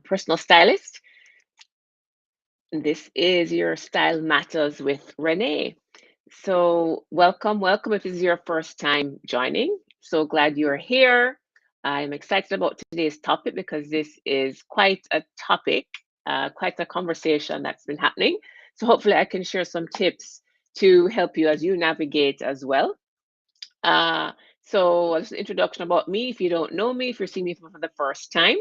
personal stylist. This is your Style Matters with Renee. So, welcome if this is your first time joining. So glad you're here. I'm excited about today's topic because this is quite a topic, quite a conversation that's been happening. So, hopefully, I can share some tips to help you as you navigate as well. Uh, so just an introduction about me. If you don't know me, if you're seeing me for the first time,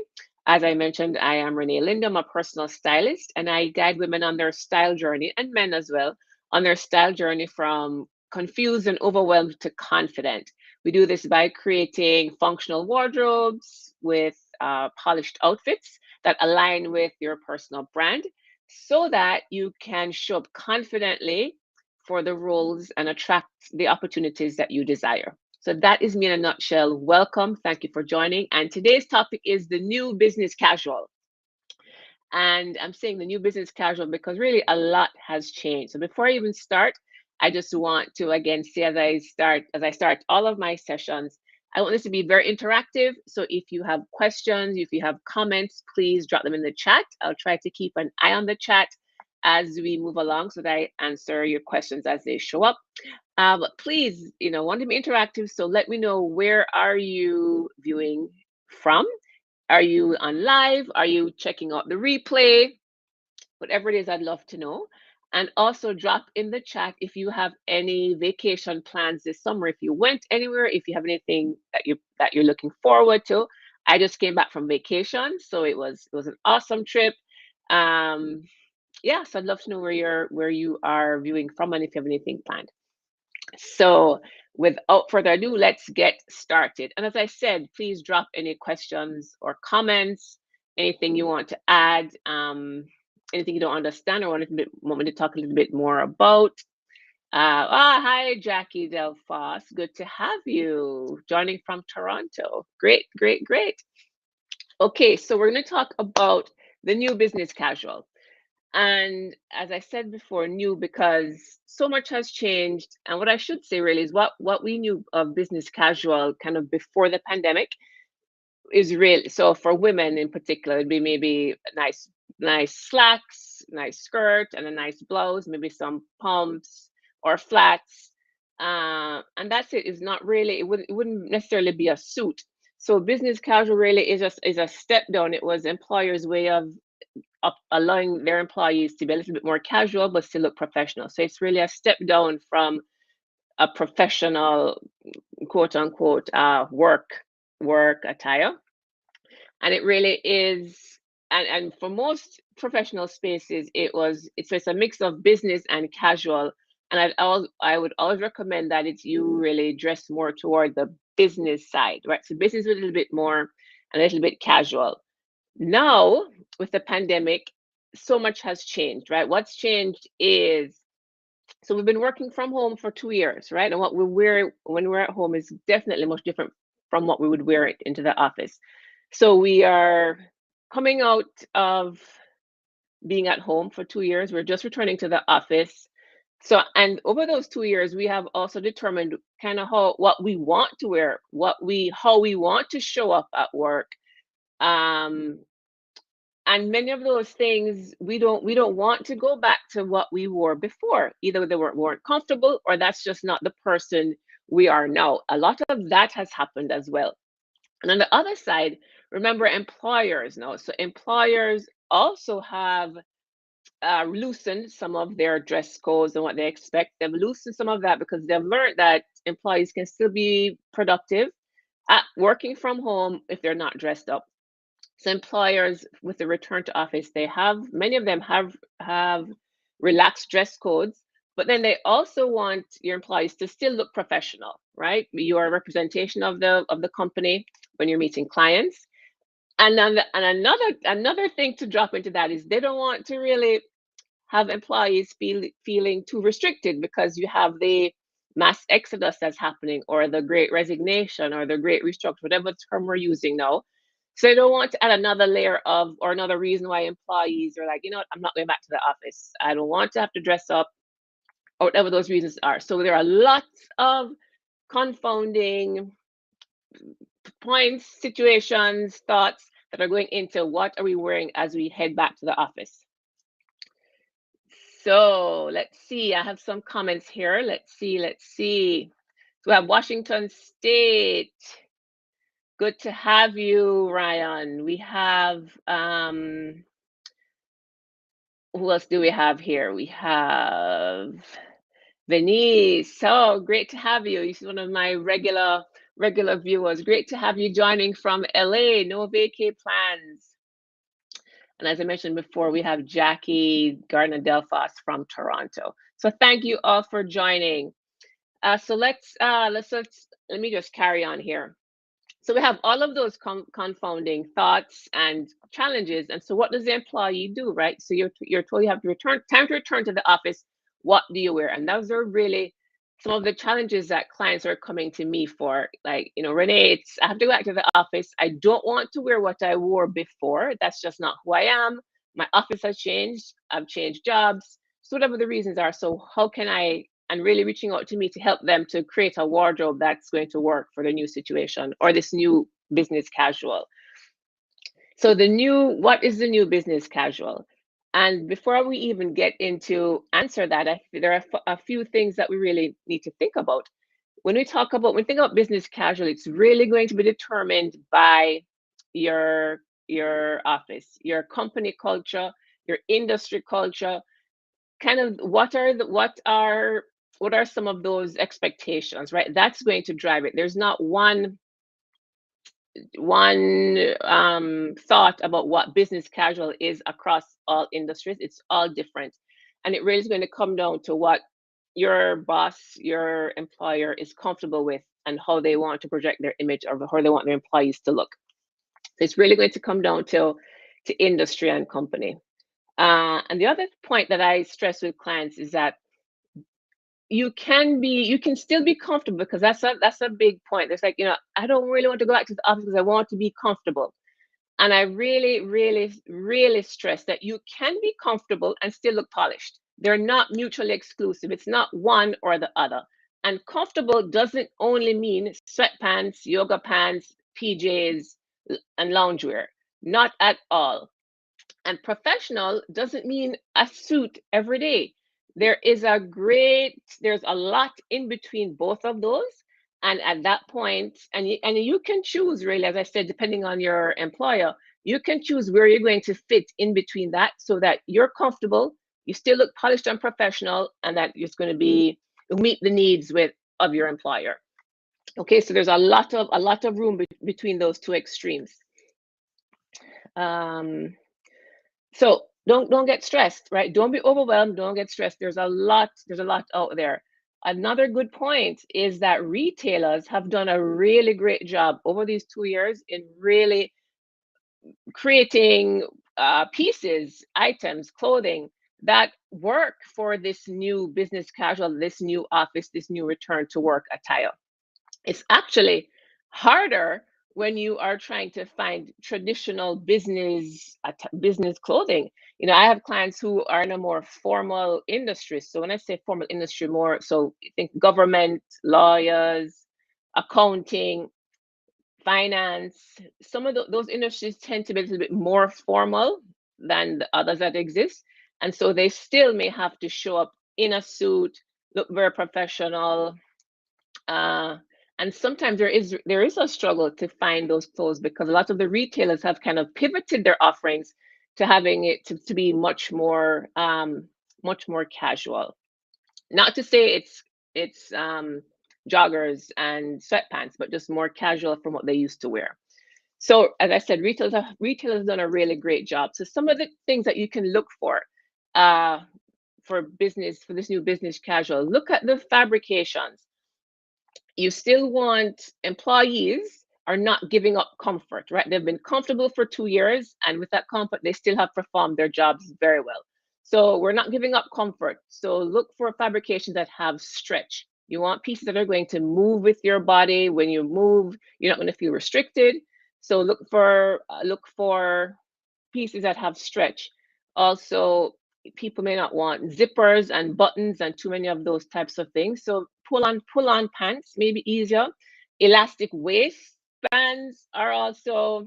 as I mentioned, I am Renee Linda. I'm a personal stylist, and I guide women on their style journey and men as well on their style journey from confused and overwhelmed to confident. We do this by creating functional wardrobes with polished outfits that align with your personal brand so that you can show up confidently for the roles and attract the opportunities that you desire. So that is me in a nutshell. Welcome. Thank you for joining. And today's topic is the new business casual. And I'm saying the new business casual because really a lot has changed. So before I even start, I just want to again say as I start all of my sessions, I want this to be very interactive. So if you have questions, if you have comments, please drop them in the chat. I'll try to keep an eye on the chat as we move along so that I answer your questions as they show up. But please, want to be interactive. So let me know, where are you viewing from? Are you on live? Are you checking out the replay? Whatever it is, I'd love to know. And also drop in the chat if you have any vacation plans this summer, if you went anywhere, if you have anything that you're looking forward to. I just came back from vacation, so it was an awesome trip. Um, yeah, so I'd love to know where you are viewing from and if you have anything planned. So, without further ado, let's get started. And as I said, please drop any questions or comments, anything you want to add, anything you don't understand or want me to talk a little bit more about. Hi, Jackie Delfos. Good to have you joining from Toronto. Great, great, great. Okay, so we're going to talk about the new business casual. And as I said before, new because so much has changed. And what I should say really is what we knew of business casual kind of before the pandemic is real. So for women in particular, it'd be maybe nice slacks, nice skirt, and a nice blouse, maybe some pumps or flats. And that's it. It's not really, it wouldn't necessarily be a suit. So business casual really is a step down. It was employers' way of allowing their employees to be a little bit more casual but still look professional. So it's really a step down from a professional, quote unquote, work attire, and it really is. And for most professional spaces, it's a mix of business and casual. And I would always recommend that it's you really dress more toward the business side, right? So business is a little bit more, a little bit casual. Now, with the pandemic, so much has changed, right? What's changed is, so we've been working from home for 2 years, right? And what we wear when we're at home is definitely much different from what we would wear it into the office. So we are coming out of being at home for 2 years. We're just returning to the office. So, and over those 2 years, we have also determined kind of what we want to wear, how we want to show up at work. Um, and many of those things we don't want to go back to what we wore before. Either they weren't comfortable, or that's just not the person we are now. A lot of that has happened as well. And on the other side, remember, employers now. So employers also have loosened some of their dress codes and what they expect. They've loosened some of that because they've learned that employees can still be productive at working from home if they're not dressed up. So employers, with the return to office, they have many of them have relaxed dress codes, but then they also want your employees to still look professional, right? You are a representation of the company when you're meeting clients. And another thing to drop into that is they don't want to really have employees feeling too restricted, because you have the mass exodus that's happening, or the great resignation, or the great restructure, whatever term we're using now. So they don't want to add another layer of, or another reason why employees are like, you know what, I'm not going back to the office. I don't want to have to dress up, or whatever those reasons are. So there are lots of confounding points, situations, thoughts that are going into what are we wearing as we head back to the office. So let's see. I have some comments here. Let's see. So we have Washington State. Good to have you, Ryan. We have who else do we have here? We have Venice. So great to have you. You're one of my regular viewers. Great to have you joining from LA. No vacay plans. And as I mentioned before, we have Jackie Gardner Delphos from Toronto. So thank you all for joining. So let me just carry on here. So we have all of those confounding thoughts and challenges. And so what does the employee do, right? So you're told you have to time to return to the office. What do you wear? And those are really some of the challenges that clients are coming to me for. Like, Renee, I have to go back to the office. I don't want to wear what I wore before. That's just not who I am. My office has changed. I've changed jobs. So whatever the reasons are. So how can I, and really reaching out to me to help them to create a wardrobe that's going to work for the new situation or this new business casual. So what is the new business casual? And before we even get into answer that, there are a few things that we really need to think about. When we think about business casual, it's really going to be determined by your office, your company culture, your industry culture, kind of what are some of those expectations, right? That's going to drive it. There's not one thought about what business casual is across all industries. It's all different, and it really is going to come down to what your boss, your employer is comfortable with, and how they want to project their image or how they want their employees to look. So it's really going to come down to industry and company. And the other point that I stress with clients is that you can still be comfortable, because that's a big point. There's like, I don't really want to go back to the office because I want to be comfortable. And I really, really, really stress that you can be comfortable and still look polished. They're not mutually exclusive. It's not one or the other. And comfortable doesn't only mean sweatpants, yoga pants, PJs, and loungewear. Not at all. And professional doesn't mean a suit every day. There's a lot in between both of those. And at that point, and you can choose, really, as I said, depending on your employer, you can choose where you're going to fit in between that, so that you're comfortable, you still look polished and professional, and that it's going to meet the needs of your employer. Okay, so there's a lot of room between those two extremes. So don't get stressed, right? Don't be overwhelmed. Don't get stressed. There's a lot out there. Another good point is that retailers have done a really great job over these 2 years in really creating pieces, items, clothing that work for this new business casual, this new office, this new return to work attire. It's actually harder when you are trying to find traditional business clothing. I have clients who are in a more formal industry. So when I say formal industry, more so think government, lawyers, accounting, finance. Some of those industries tend to be a little bit more formal than the others that exist. And so they still may have to show up in a suit, look very professional, and sometimes there is a struggle to find those clothes, because a lot of the retailers have kind of pivoted their offerings to having it to be much more casual. Not to say it's joggers and sweatpants, but just more casual from what they used to wear. So as I said, retailers done a really great job. So some of the things that you can look for this new business casual, look at the fabrications. You still want employees are not giving up comfort, right? They've been comfortable for 2 years, and with that comfort, they still have performed their jobs very well. So we're not giving up comfort. So look for fabrications that have stretch. You want pieces that are going to move with your body. When you move, you're not going to feel restricted. So look for pieces that have stretch. Also, people may not want zippers and buttons and too many of those types of things. So pull on pants, maybe easier. Elastic waistbands are also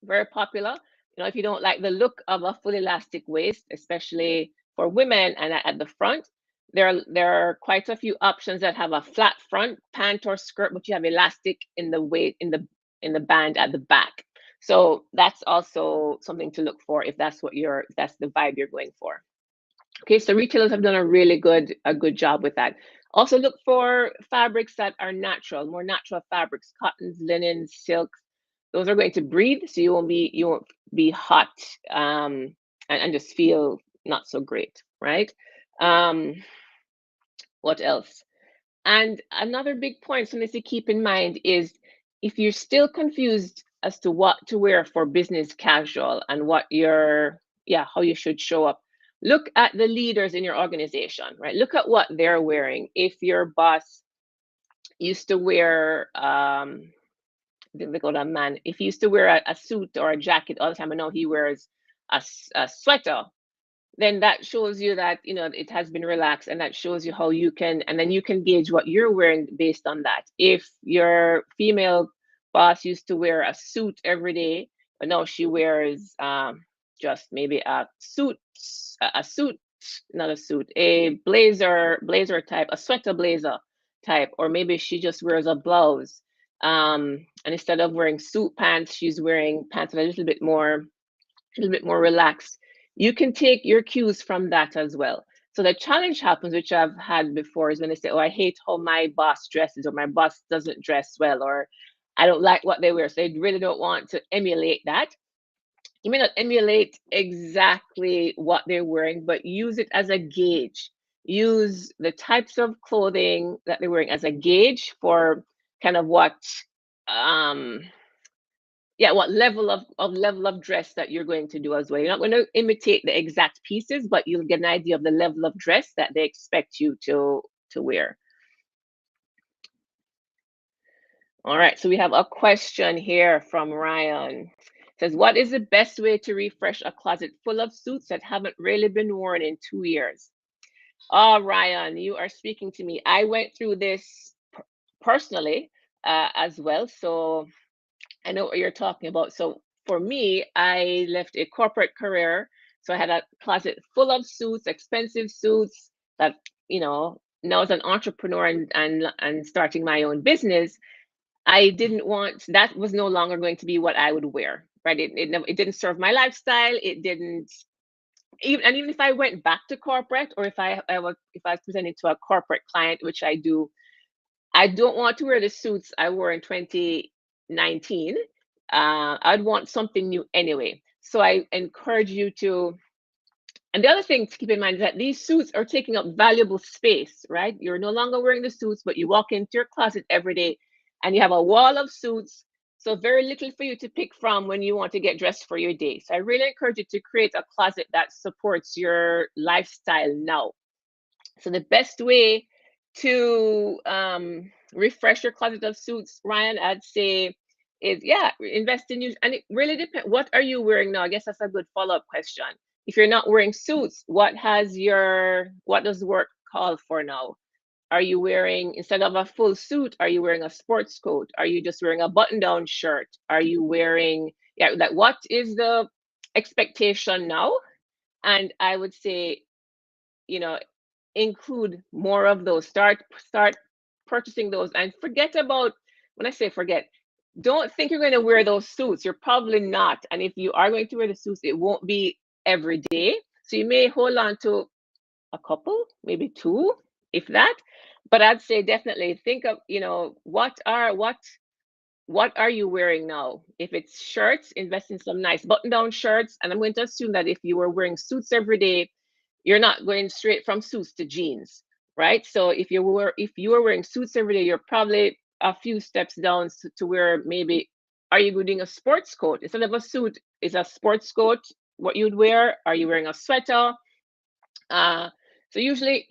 very popular. If you don't like the look of a full elastic waist, especially for women and at the front, there are quite a few options that have a flat front pant or skirt, but you have elastic in the way in the band at the back. So that's also something to look for if that's the vibe you're going for. Okay, so retailers have done a good job with that. Also look for fabrics that are natural, more natural fabrics, cottons, linens, silks. Those are going to breathe, so you won't be hot, and just feel not so great, right? Um, what else? And another big point, something to keep in mind is if you're still confused as to what to wear for business casual and how you should show up, look at the leaders in your organization, right? Look at what they're wearing. If your boss used to wear, they call that man, if he used to wear a suit or a jacket all the time, and now he wears a sweater, then that shows you that it has been relaxed, and that shows you how you can, and then you can gauge what you're wearing based on that. If your female boss used to wear a suit every day, but now she wears just maybe a suit, not a suit, a blazer type, a sweater blazer type, or maybe she just wears a blouse, and instead of wearing suit pants, she's wearing pants that are a little bit more relaxed. You can take your cues from that as well. So the challenge happens, which I've had before, is when they say, "Oh, I hate how my boss dresses," or "My boss doesn't dress well," or "I don't like what they wear." So they really don't want to emulate that. You may not emulate exactly what they're wearing, but use it as a gauge. Use the types of clothing that they're wearing as a gauge for kind of um, what level of dress that you're going to do as well. You're not going to imitate the exact pieces, but you'll get an idea of the level of dress that they expect you to wear. All right, so we have a question here from Ryan. It says, what is the best way to refresh a closet full of suits that haven't really been worn in 2 years? Oh, Ryan, you are speaking to me. I went through this personally, as well. So I know what you're talking about. So for me, I left a corporate career. So I had a closet full of suits, expensive suits that, now as an entrepreneur and starting my own business, I didn't want that was no longer going to be what I would wear. Right. It didn't serve my lifestyle. It didn't even if I went back to corporate, or if I was presenting to a corporate client, which I do, I don't want to wear the suits I wore in 2019. I'd want something new anyway. So I encourage you to, and the other thing to keep in mind is that these suits are taking up valuable space, right? You're no longer wearing the suits, but you walk into your closet every day and you have a wall of suits. So very little for you to pick from when you want to get dressed for your day. So I really encourage you to create a closet that supports your lifestyle now. So the best way to refresh your closet of suits, Ryan, I'd say is, invest in you. And it really depends. What are you wearing now? I guess that's a good follow-up question. If you're not wearing suits, what does work call for now? Are you wearing, instead of a full suit, are you wearing a sports coat? Are you just wearing a button-down shirt? Are you wearing, what is the expectation now? And I would say, you know, include more of those. Start purchasing those, and forget about, when I say forget, don't think you're going to wear those suits. You're probably not. And if you are going to wear the suits, it won't be every day. So you may hold on to a couple, maybe two, if that. But I'd say definitely think of, what are you wearing now? If it's shirts, invest in some nice button-down shirts. And I'm going to assume that if you were wearing suits every day, you're not going straight from suits to jeans, right? So if you were wearing suits every day, you're probably a few steps down to where maybe, are you doing a sports coat instead of a suit? Is a sports coat what you'd wear? Are you wearing a sweater? Uh, so usually,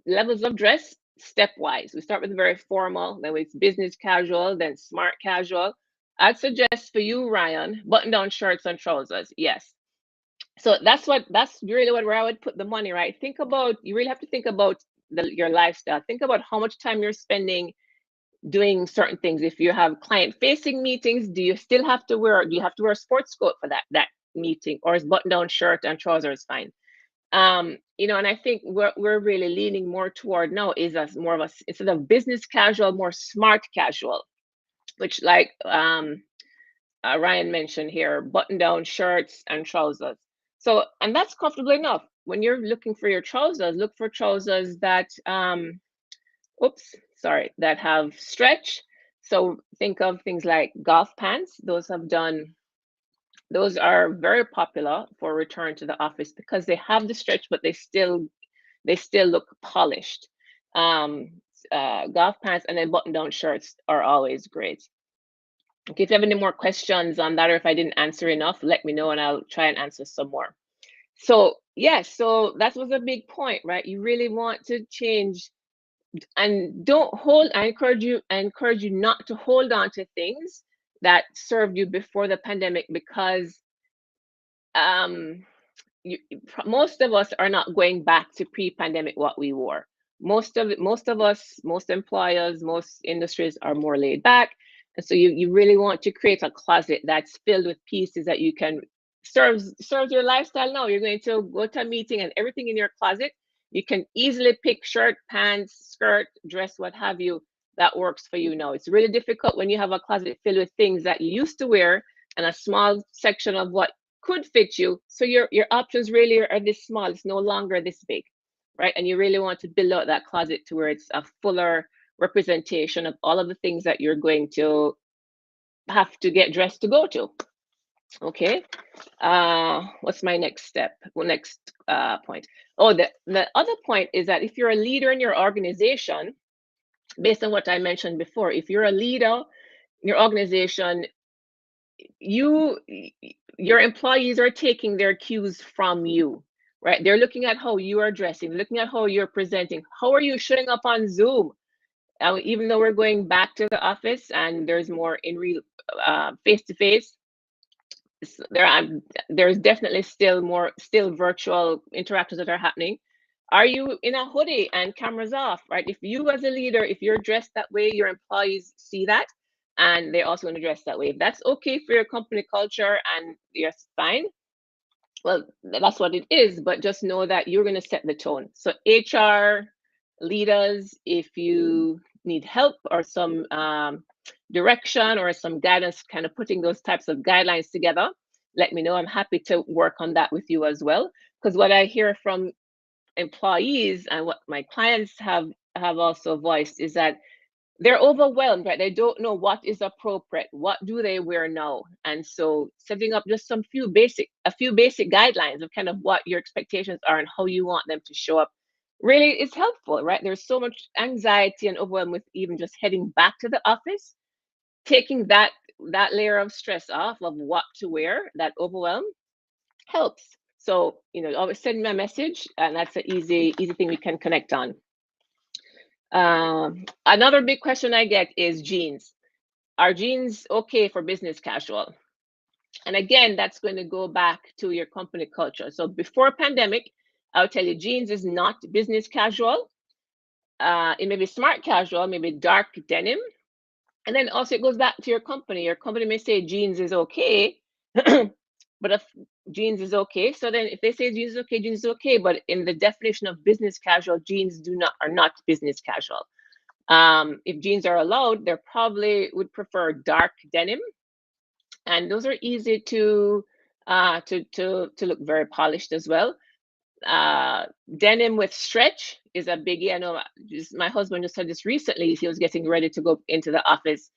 levels of dress stepwise. We start with very formal, then it's business casual, then smart casual. I'd suggest for you, Ryan, button-down shirts and trousers. Yes. So that's really where I would put the money, right? You really have to think about your lifestyle. Think about how much time you're spending doing certain things. If you have client facing meetings, do you still have to wear, do you have to wear a sports coat for that meeting, or is button down shirt and trousers fine? And I think what we're really leaning more toward now is as more of a, instead of business casual, more smart casual, which like Ryan mentioned here, button down shirts and trousers. So, and that's comfortable enough. When you're looking for your trousers, look for trousers that that have stretch. So think of things like golf pants. Those are very popular for return to the office because they have the stretch, but they still look polished. Um, Golf pants and then button down shirts are always great. Okay, if you have any more questions on that, or if I didn't answer enough, let me know and I'll try and answer some more. So yes, so that was a big point, right? You really want to change, and don't hold. I encourage you not to hold on to things that served you before the pandemic, because um most of us are not going back to pre-pandemic what we wore. Most of us, most employers, most industries are more laid back, and so you really want to create a closet that's filled with pieces that you can serves your lifestyle. Now you're going to go to a meeting and everything in your closet, you can easily pick shirt, pants, skirt, dress, what have you, that works for you now. It's really difficult when you have a closet filled with things that you used to wear and a small section of what could fit you. So your options really are this small. It's no longer this big, right? And you really want to build out that closet to where it's a fuller representation of all of the things that you're going to have to get dressed to go to. Okay. What's my next step? Well, next point. Oh, the other point is that if you're a leader in your organization, based on what I mentioned before, if you're a leader in your organization, you your employees are taking their cues from you, right? They're looking at how you are dressing, looking at how you're presenting, how are you showing up on Zoom. Even though we're going back to the office and there's more in real face to face, there's definitely still virtual interactions that are happening. Are you in a hoodie and cameras off, right? If you as a leader, if you're dressed that way, your employees see that and they're also going to dress that way. If that's okay for your company culture and yes, fine, well, that's what it is. But just know that you're going to set the tone. So HR leaders, if you need help or some direction or some guidance, kind of putting those types of guidelines together, let me know. I'm happy to work on that with you as well. Because what I hear from employees and what my clients have also voiced is that they're overwhelmed, right? They don't know what is appropriate. What do they wear now? And so setting up just a few basic guidelines of kind of what your expectations are and how you want them to show up really is helpful, right? There's so much anxiety and overwhelm with even just heading back to the office. Taking that layer of stress off of what to wear, that overwhelm, helps. So, always send me a message, and that's an easy thing we can connect on. Another big question I get is jeans. Are jeans okay for business casual? And again, that's going to go back to your company culture. So before pandemic, I'll tell you jeans is not business casual. It may be smart casual, maybe dark denim. And then also it goes back to your company. Your company may say jeans is okay, but if jeans is okay, so then if they say jeans is okay, jeans is okay. But in the definition of business casual, jeans are not business casual. If jeans are allowed, they probably would prefer dark denim, and those are easy to look very polished as well. Denim with stretch is a biggie. I know my husband just said this recently. He was getting ready to go into the office,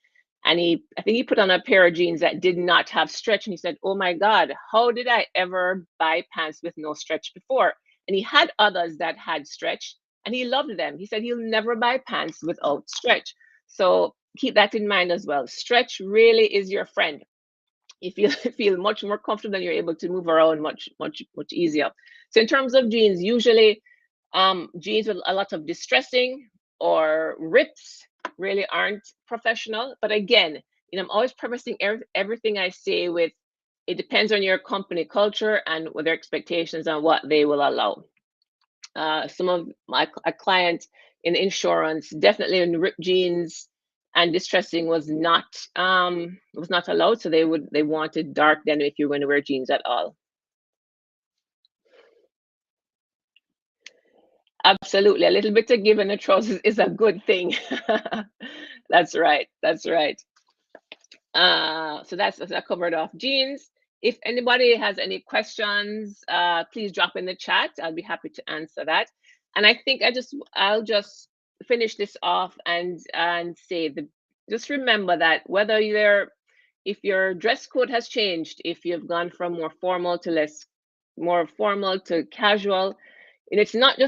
and I think he put on a pair of jeans that did not have stretch, and he said, "Oh my God, how did I ever buy pants with no stretch before?" And he had others that had stretch, and he loved them. He said he'll never buy pants without stretch. So keep that in mind as well. Stretch really is your friend. You feel much more comfortable, and you're able to move around much easier. So in terms of jeans, usually jeans with a lot of distressing or rips really aren't professional. But again, I'm always prefacing everything I say with it depends on your company culture and what their expectations and what they will allow. Some of my a client in insurance definitely in ripped jeans and distressing was not allowed. So they wanted dark denim if you're going to wear jeans at all. Absolutely, a little bit of give in the trousers is a good thing. That's right. That's right. So that's I covered off jeans. If anybody has any questions, please drop in the chat. I'll be happy to answer that. And I think I'll just finish this off and say the just remember that whether you're if your dress code has changed, if you've gone from more formal to casual, and it's not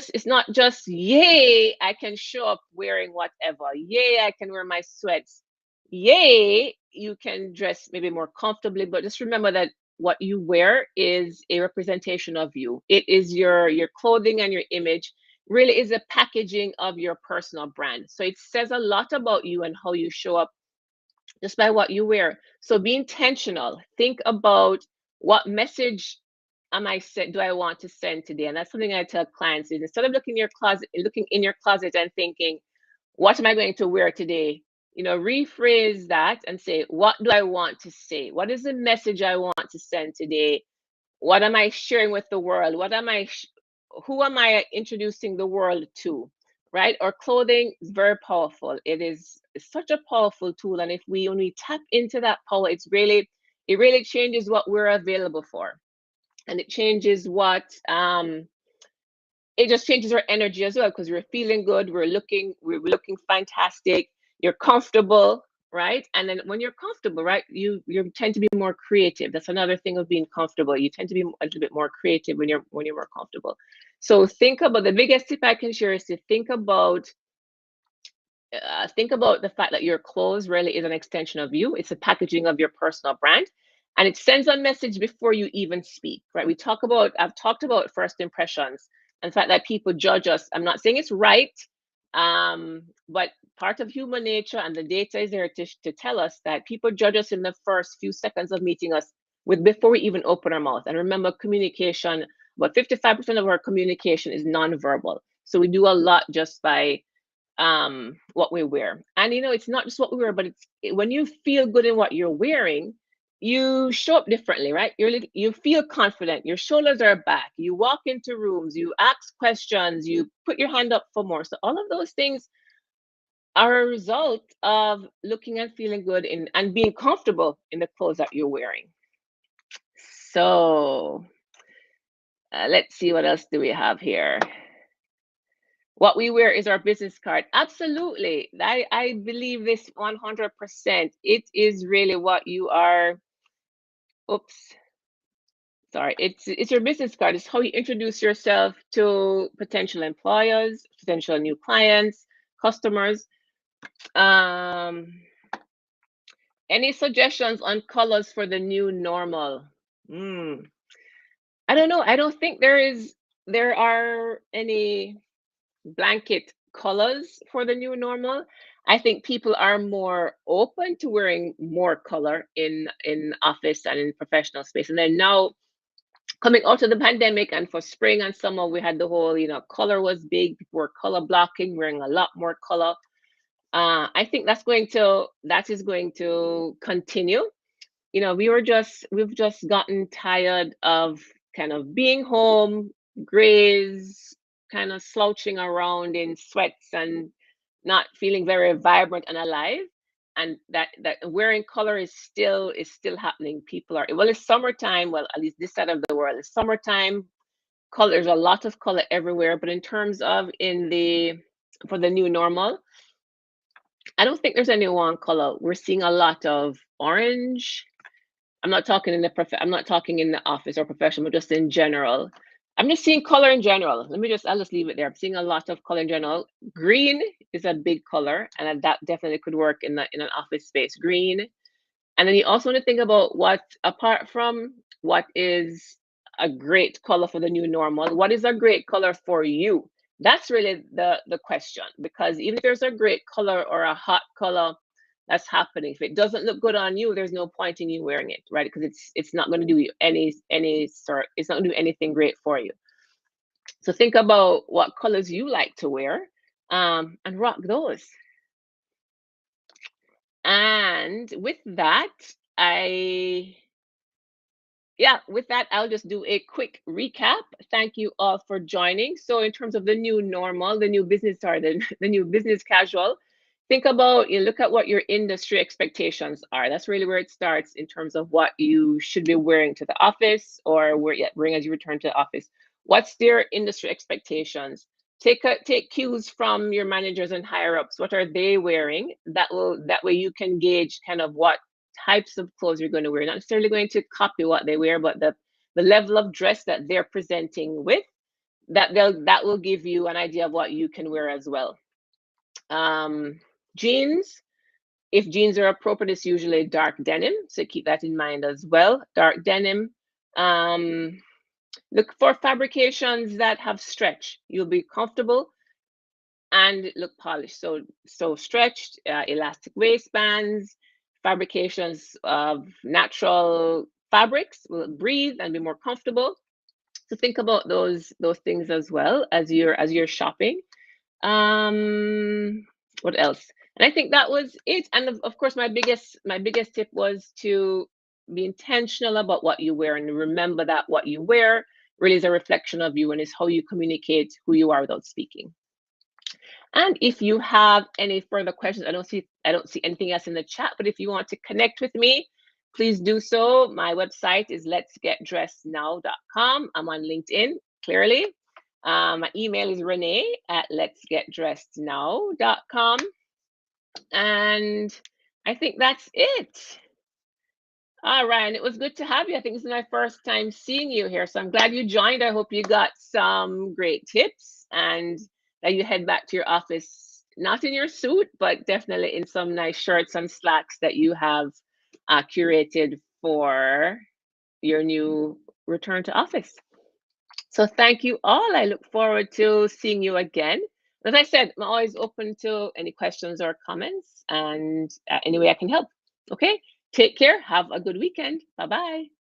just yay, I can show up wearing whatever. Yay, I can wear my sweats. Yay, you can dress maybe more comfortably, but just remember that what you wear is a representation of you. It is your clothing and your image really is a packaging of your personal brand. So it says a lot about you and how you show up just by what you wear. So be intentional. Think about what message do I want to send today? And that's something I tell clients is instead of looking in your closet and thinking, what am I going to wear today? Rephrase that and say, what do I want to say? What is the message I want to send today? What am I sharing with the world? Who am I introducing the world to? Right? Or clothing is very powerful. It's such a powerful tool. And if we only tap into that power, it really changes what we're available for. And it just changes our energy as well because we're feeling good, we're looking fantastic, you're comfortable, right? And then when you're comfortable, right, you tend to be more creative. That's another thing of being comfortable. You tend to be a little bit more creative when you're more comfortable. So the biggest tip I can share is to think about the fact that your clothes really is an extension of you. It's a packaging of your personal brand, and it sends a message before you even speak, right? I've talked about first impressions and the fact that people judge us. I'm not saying it's right, but part of human nature and the data is there to tell us that people judge us in the first few seconds of meeting us before we even open our mouth. And remember, communication, about 55% of our communication is nonverbal. So we do a lot just by what we wear. And it's not just what we wear, but when you feel good in what you're wearing, you show up differently, right? You feel confident, your shoulders are back, you walk into rooms, you ask questions, you put your hand up for more. So all of those things are a result of looking and feeling good and being comfortable in the clothes that you're wearing. So let's see, what else do we have here? What we wear is our business card. Absolutely. I believe this 100%. It is really what you are. Oops. Sorry. It's your business card. It's how you introduce yourself to potential employers, potential new clients, customers. Any suggestions on colors for the new normal? I don't know. I don't think there are any blanket colors for the new normal. I think people are more open to wearing more color in office and in professional space. And then now coming out of the pandemic and for spring and summer, we had the whole, color was big. People were color blocking, wearing a lot more color. I think that is going to continue. We've just gotten tired of kind of being home, grays, kind of slouching around in sweats and not feeling very vibrant and alive. And that wearing color is still happening. It's summertime. Well, at least this side of the world, it's summertime. Color, there's a lot of color everywhere. But in terms of for the new normal, I don't think there's any one color. We're seeing a lot of orange. I'm not talking in the office or professional, but just in general. I'm just seeing color in general. I'll just leave it there. I'm seeing a lot of color in general. Green is a big color, and that definitely could work in an office space. Green. And then you also want to think about apart from what is a great color for the new normal, what is a great color for you? That's really the question, because even if there's a great color or a hot color that's happening, if it doesn't look good on you, there's no point in you wearing it, right? Because it's not going to do it's not going to do anything great for you. So think about what colors you like to wear, and rock those. And with that, I with that, I'll just do a quick recap. Thank you all for joining. So, in terms of the new normal, the new business or the new business casual, think about you look at what your industry expectations are. That's really where it starts in terms of what you should be wearing to the office or wearing as you return to the office. What's their industry expectations? Take cues from your managers and higher ups. What are they wearing? That way you can gauge kind of what types of clothes you're going to wear. Not necessarily going to copy what they wear, but the level of dress that they're presenting with, that will give you an idea of what you can wear as well. Um, Jeans, if jeans are appropriate, it's usually dark denim, so keep that in mind as well. Dark denim. Um, Look for fabrications that have stretch. You'll be comfortable and look polished. So stretched, elastic waistbands, fabrications of natural fabrics will breathe and be more comfortable. So think about those things as well as you're shopping. What else? And I think that was it. And of course, my biggest tip was to be intentional about what you wear and remember that what you wear really is a reflection of you and is how you communicate who you are without speaking. And if you have any further questions, I don't see anything else in the chat, but if you want to connect with me, please do so. My website is letsgetdressednow.com. I'm on LinkedIn, clearly. My email is Renee at letsgetdressednow.com. And I think that's it. All right, and it was good to have you. I think this is my first time seeing you here, so I'm glad you joined. I hope you got some great tips and that you head back to your office, not in your suit, but definitely in some nice shirts and slacks that you have curated for your new return to office. So thank you all. I look forward to seeing you again. As I said, I'm always open to any questions or comments and any way I can help. Okay, take care. Have a good weekend. Bye bye.